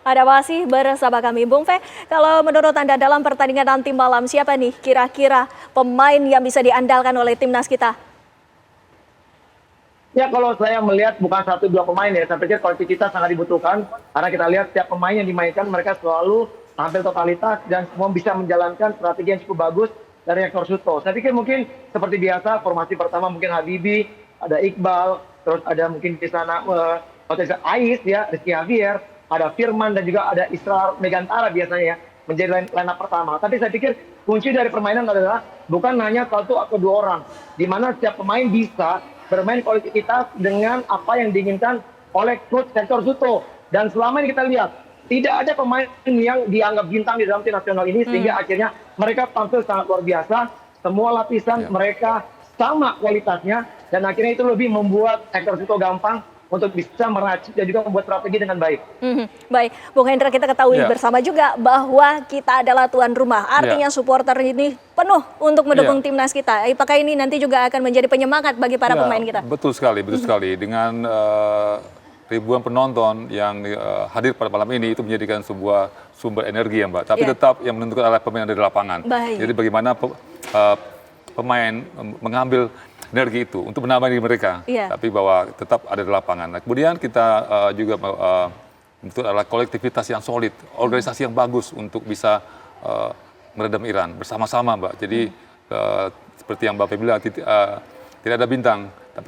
Ada masih bersama kami, Bung Fe. Kalau menurut Anda dalam pertandingan nanti malam, siapa nih kira-kira pemain yang bisa diandalkan oleh timnas kita? Ya kalau saya melihat bukan satu dua pemain ya, saya pikir kolektivitas sangat dibutuhkan. Karena kita lihat setiap pemain yang dimainkan mereka selalu tampil totalitas dan semua bisa menjalankan strategi yang cukup bagus dari Hector Suto. Saya pikir mungkin seperti biasa formasi pertama mungkin Habibie, ada Iqbal, terus ada mungkin di sana Ais ya, Rizky Javier, ada Firman dan juga ada Israr Megantara biasanya ya menjadi line up pertama. Tapi saya pikir kunci dari permainan adalah bukan hanya satu atau dua orang, di mana setiap pemain bisa bermain kolektivitas dengan apa yang diinginkan oleh coach Hector Suto. Dan selama ini kita lihat tidak ada pemain yang dianggap bintang di dalam tim nasional ini sehingga akhirnya mereka tampil sangat luar biasa. Semua lapisan mereka sama kualitasnya dan akhirnya itu lebih membuat Hector Suto gampang untuk bisa meracik dan juga membuat strategi dengan baik. Baik, Bung Hendra, kita ketahui bersama juga bahwa kita adalah tuan rumah. Artinya supporter ini penuh untuk mendukung timnas kita. Apakah ini nanti juga akan menjadi penyemangat bagi para pemain kita? Betul sekali, betul sekali. Dengan ribuan penonton yang hadir pada malam ini itu menjadikan sebuah sumber energi ya Mbak. Tapi tetap yang menentukan adalah pemain dari lapangan. Jadi bagaimana pemain mengambil energi itu untuk menambah diri mereka, tapi bahwa tetap ada di lapangan. Nah, kemudian kita juga itu adalah kolektivitas yang solid, organisasi yang bagus untuk bisa meredam Iran bersama-sama, Mbak. Jadi seperti yang Mbak bilang, tidak ada bintang, tapi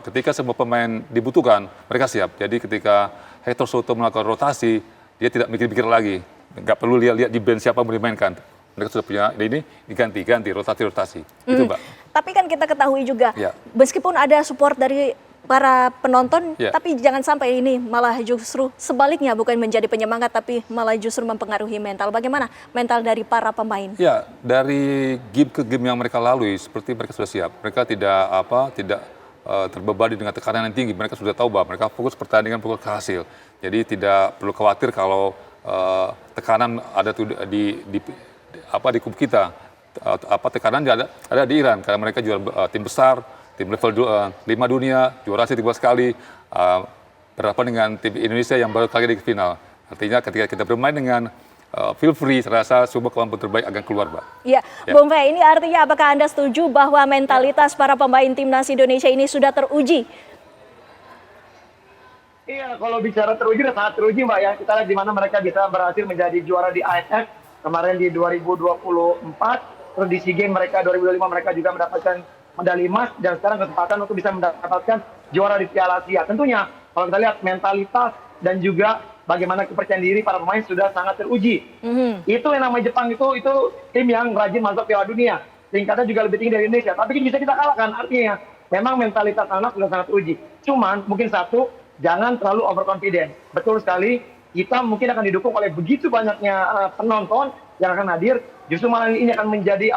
ketika semua pemain dibutuhkan, mereka siap. Jadi ketika Hector Soto melakukan rotasi, dia tidak mikir-mikir lagi, nggak perlu lihat di bench siapa yang dimainkan. Mereka sudah punya ini diganti rotasi. Itu Mbak. Tapi kan kita ketahui juga, meskipun ada support dari para penonton, tapi jangan sampai ini malah justru sebaliknya bukan menjadi penyemangat, tapi malah justru mempengaruhi mental. Bagaimana mental dari para pemain? Ya, dari game ke game yang mereka lalui, seperti mereka sudah siap. Mereka tidak terbebani dengan tekanan yang tinggi. Mereka sudah tahu bahwa mereka fokus pertandingan, fokus ke hasil. Jadi tidak perlu khawatir kalau tekanan ada di kubu kita. Tekanan ada di Iran karena mereka juara tim besar, tim level 5 dunia, juara ASEAN 3 kali, berhadapan dengan tim Indonesia yang baru kali di final. Artinya ketika kita bermain dengan feel free, saya rasa semua kemampuan terbaik akan keluar, Mbak. Iya, Bung Fe, ini artinya apakah Anda setuju bahwa mentalitas para pemain timnas Indonesia ini sudah teruji? Iya, kalau bicara teruji, sangat teruji Mbak ya. Kita lihat di mana mereka bisa berhasil menjadi juara di AFF kemarin di 2024. Terus di SEA Games mereka 2025 mereka juga mendapatkan medali emas dan sekarang kesempatan untuk bisa mendapatkan juara di Piala Asia. Tentunya kalau kita lihat mentalitas dan juga bagaimana kepercayaan diri para pemain sudah sangat teruji. Itu yang namanya Jepang itu tim yang rajin masuk Piala Dunia. Tingkatnya juga lebih tinggi dari Indonesia. Tapi bisa kita kalahkan. Artinya memang mentalitas anak sudah sangat teruji. Cuman mungkin satu, jangan terlalu overconfident. Betul sekali, kita mungkin akan didukung oleh begitu banyaknya penonton yang akan hadir. Justru malah ini akan menjadi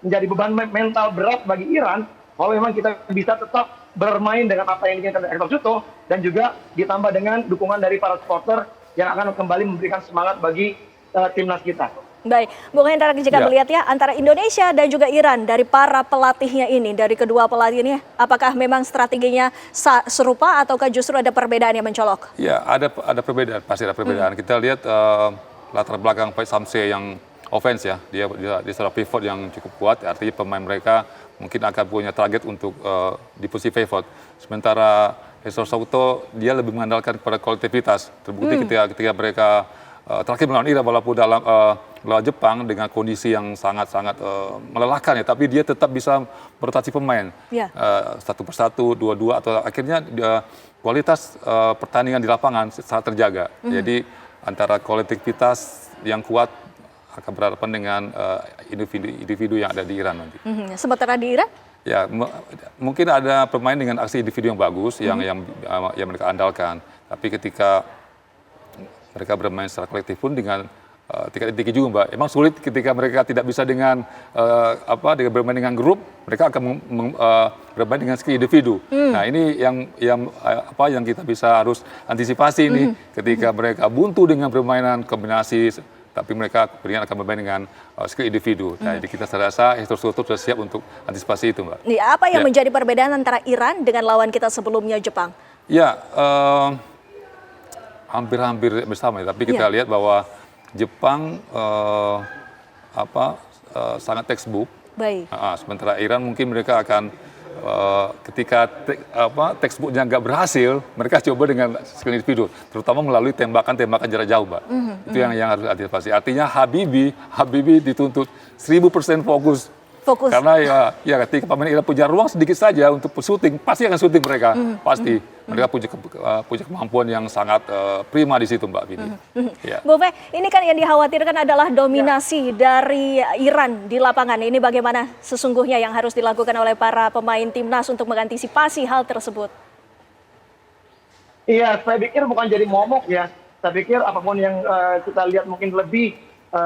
menjadi beban mental berat bagi Iran kalau memang kita bisa tetap bermain dengan apa yang diinginkan Hector Suto dan juga ditambah dengan dukungan dari para supporter yang akan kembali memberikan semangat bagi timnas kita. Baik, Bung Hendra, jika melihat ya antara Indonesia dan juga Iran dari para pelatihnya ini, dari kedua pelatih ini, apakah memang strateginya serupa ataukah justru ada perbedaan yang mencolok? Ya, ada perbedaan, pasti ada perbedaan. Kita lihat latar belakang Pak Samse yang offense ya, dia seorang pivot yang cukup kuat, artinya pemain mereka mungkin akan punya target untuk di posisi pivot. Sementara Hector Soto dia lebih mengandalkan kepada kolektivitas. Terbukti ketika mereka terakhir melawan Iran walaupun dalam melawan Jepang dengan kondisi yang sangat melelahkan ya, tapi dia tetap bisa merotasi pemain satu persatu, dua-dua, atau akhirnya kualitas pertandingan di lapangan sangat terjaga. Jadi antara kolektivitas yang kuat akan berhadapan dengan individu yang ada di Iran nanti. Sementara di Iran? Ya, mungkin ada pemain dengan aksi individu yang bagus, yang mereka andalkan. Tapi ketika mereka bermain secara kolektif pun dengan tingkat tinggi juga, Mbak. Emang sulit ketika mereka tidak bisa dengan bermain dengan grup, mereka akan bermain dengan skill individu. Nah, ini yang kita bisa harus antisipasi ini ketika mereka buntu dengan permainan kombinasi, tapi mereka kemudian akan bermain dengan skill individu. Nah, jadi kita rasa Hector Soto sudah siap untuk antisipasi itu, Mbak. Apa yang menjadi perbedaan antara Iran dengan lawan kita sebelumnya, Jepang? Ya, hampir bersama ya. Tapi kita lihat bahwa Jepang sangat textbook. Baik. Sementara Iran mungkin mereka akan ketika textbooknya nggak berhasil, mereka coba dengan skill individu, terutama melalui tembakan jarak jauh, Mbak. Itu yang harus antisipasi. Artinya Habibie dituntut 1000% fokus. Karena ya ketika pemain Iran punya ruang sedikit saja untuk syuting, pasti akan syuting mereka, pasti. Mereka punya kemampuan yang sangat prima di situ, Mbak Vini. Ya. Bu Fe, ini kan yang dikhawatirkan adalah dominasi dari Iran di lapangan. Ini bagaimana sesungguhnya yang harus dilakukan oleh para pemain timnas untuk mengantisipasi hal tersebut? Iya, saya pikir bukan jadi momok ya. Saya pikir apapun yang kita lihat mungkin lebih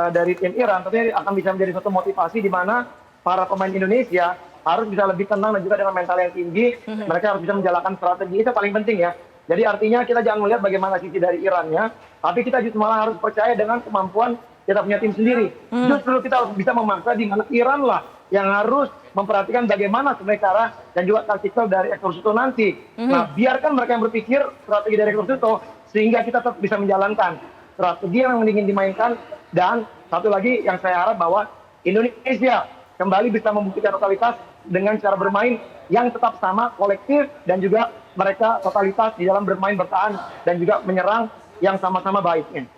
dari tim Iran, tapi akan bisa menjadi suatu motivasi di mana para pemain Indonesia harus bisa lebih tenang dan juga dengan mental yang tinggi. Mereka harus bisa menjalankan strategi, itu paling penting ya. Jadi artinya kita jangan melihat bagaimana sisi dari Irannya, tapi kita justru malah harus percaya dengan kemampuan kita punya tim sendiri. Justru kita harus bisa memaksa di mana Iran lah yang harus memperhatikan bagaimana sebenarnya cara dan juga taktikal dari Hector Suto nanti. Nah, biarkan mereka yang berpikir strategi dari Hector Suto sehingga kita tetap bisa menjalankan strategi yang ingin dimainkan. Dan satu lagi yang saya harap bahwa Indonesia kembali bisa membuktikan totalitas dengan cara bermain yang tetap sama, kolektif, dan juga mereka totalitas di dalam bermain, bertahan, dan juga menyerang yang sama-sama baiknya.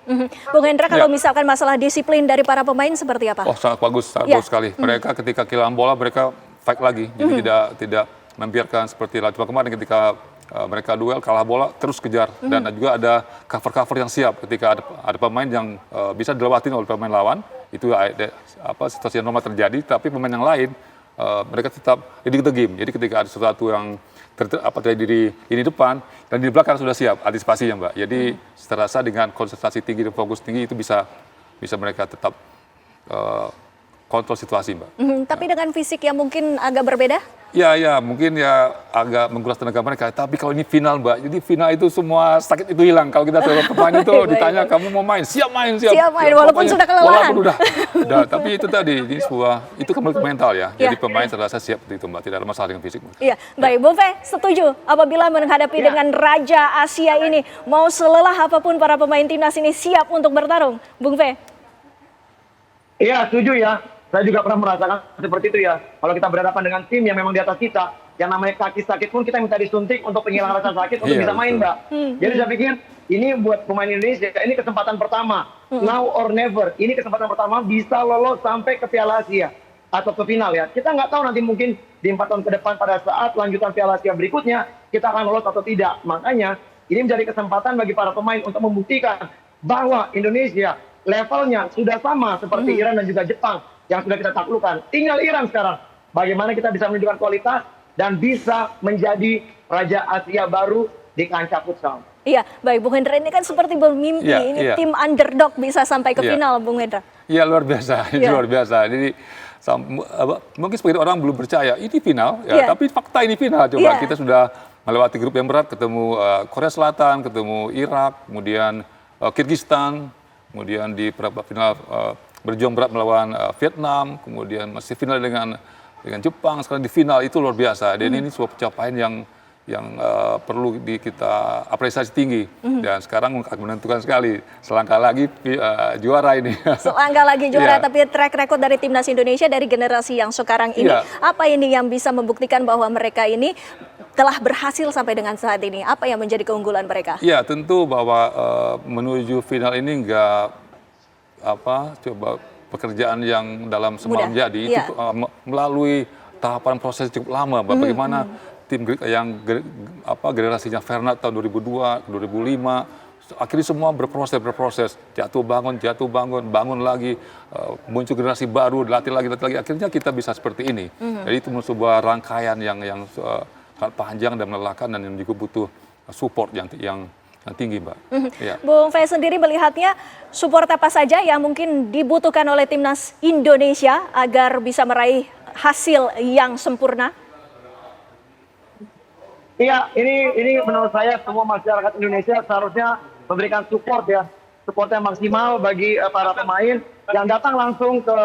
Bung Hendra, kalau misalkan masalah disiplin dari para pemain seperti apa? Oh, sangat bagus sekali. Mereka ketika kehilangan bola, mereka fight lagi. Jadi tidak membiarkan seperti Latvia kemarin ketika mereka duel, kalah bola, terus kejar. Dan juga ada cover-cover yang siap ketika ada pemain yang bisa dilewatin oleh pemain lawan. Itu situasi yang normal terjadi, tapi pemain yang lain mereka tetap leading the game. Jadi ketika ada sesuatu yang terjadi di depan dan di belakang sudah siap antisipasinya, Mbak. Jadi saya rasa dengan konsentrasi tinggi dan fokus tinggi itu bisa mereka tetap kontrol situasi, Mbak. Tapi dengan fisik yang mungkin agak berbeda? Ya, mungkin ya agak menguras tenaga mereka. Tapi kalau ini final, Mbak, jadi final itu semua sakit itu hilang. Kalau kita sebagai pemain itu ditanya, kamu mau main? Siap main. Siap main, walaupun sudah kelelahan. Walaupun udah. Tapi itu tadi, itu kembali ke mental ya. Jadi pemain saya rasa siap itu, Mbak. Tidak ada masalah dengan fisik, Mbak. Iya, baik. Bung Fe, setuju apabila menghadapi dengan Raja Asia ini, mau selelah apapun para pemain timnas ini siap untuk bertarung, Bung Fe? Iya, setuju ya. Saya juga pernah merasakan seperti itu ya. Kalau kita berhadapan dengan tim yang memang di atas kita, yang namanya kaki sakit pun kita minta disuntik untuk penghilangan rasa sakit untuk bisa main, Mbak. Jadi saya pikir ini buat pemain Indonesia, ini kesempatan pertama. Now or never. Ini kesempatan pertama bisa lolos sampai ke Piala Asia atau ke final ya. Kita nggak tahu nanti mungkin di 4 tahun ke depan pada saat lanjutan Piala Asia berikutnya kita akan lolos atau tidak. Makanya ini menjadi kesempatan bagi para pemain untuk membuktikan bahwa Indonesia levelnya sudah sama seperti Iran dan juga Jepang yang sudah kita taklukkan. Tinggal Iran sekarang. Bagaimana kita bisa menunjukkan kualitas dan bisa menjadi Raja Asia baru di kancah futsal. Iya, baik Bung Hendra, ini kan seperti bermimpi. Ini tim underdog bisa sampai ke final, Bung Hendra. Iya, luar biasa. Luar biasa. Jadi mungkin sebagian orang belum percaya ini final, tapi fakta ini final. Coba kita sudah melewati grup yang berat, ketemu Korea Selatan, ketemu Irak, kemudian Kyrgyzstan, kemudian di perempat final berjuang berat melawan Vietnam, kemudian masih final dengan Jepang, sekarang di final, itu luar biasa. Dan ini sebuah pencapaian yang perlu kita apresiasi tinggi. Dan sekarang menentukan sekali, selangkah lagi juara ini. Selangkah lagi juara, tapi track record dari timnas Indonesia dari generasi yang sekarang ini, apa ini yang bisa membuktikan bahwa mereka ini telah berhasil sampai dengan saat ini? Apa yang menjadi keunggulan mereka? Ya, tentu bahwa menuju final ini coba pekerjaan yang dalam semalam jadi itu melalui tahapan proses cukup lama. Bagaimana tim yang generasinya Fernand tahun 2002, 2005 akhirnya semua berproses, jatuh bangun lagi, muncul generasi baru, latih lagi, akhirnya kita bisa seperti ini. Jadi itu sebuah rangkaian yang sangat panjang dan melelahkan dan yang juga butuh support yang tinggi, Mbak. Bung Fe sendiri melihatnya support apa saja yang mungkin dibutuhkan oleh timnas Indonesia agar bisa meraih hasil yang sempurna? Iya, ini menurut saya semua masyarakat Indonesia seharusnya memberikan support yang maksimal bagi para pemain yang datang langsung ke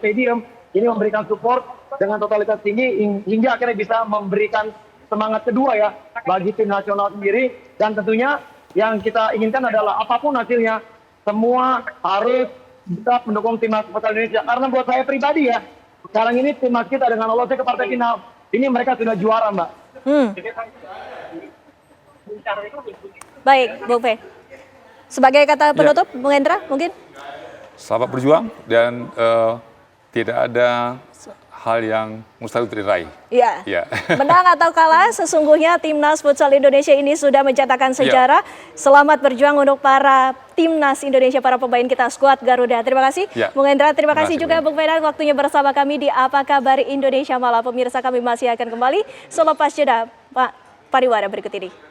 stadium. Ini memberikan support dengan totalitas tinggi hingga akhirnya bisa memberikan semangat kedua bagi tim nasional sendiri, dan tentunya yang kita inginkan adalah apapun hasilnya, semua harus bisa mendukung timnas futsal Indonesia. Karena buat saya pribadi ya, sekarang ini timnas kita dengan lolosnya ke partai final, ini mereka sudah juara, Mbak. Baik, Bung Fe. Sebagai kata penutup, Bung Hendra mungkin? Selamat berjuang dan tidak ada hal yang mustahil diraih. Iya. Ya. Menang atau kalah, sesungguhnya timnas futsal Indonesia ini sudah mencetakkan sejarah. Selamat berjuang untuk para timnas Indonesia, para pemain kita skuad Garuda. Terima kasih, Bung Hendra. Terima kasih juga, Bung Fedan, waktunya bersama kami di Apa Kabar Indonesia Malam. Pemirsa, kami masih akan kembali selepas jeda Pak Pariwara berikut ini.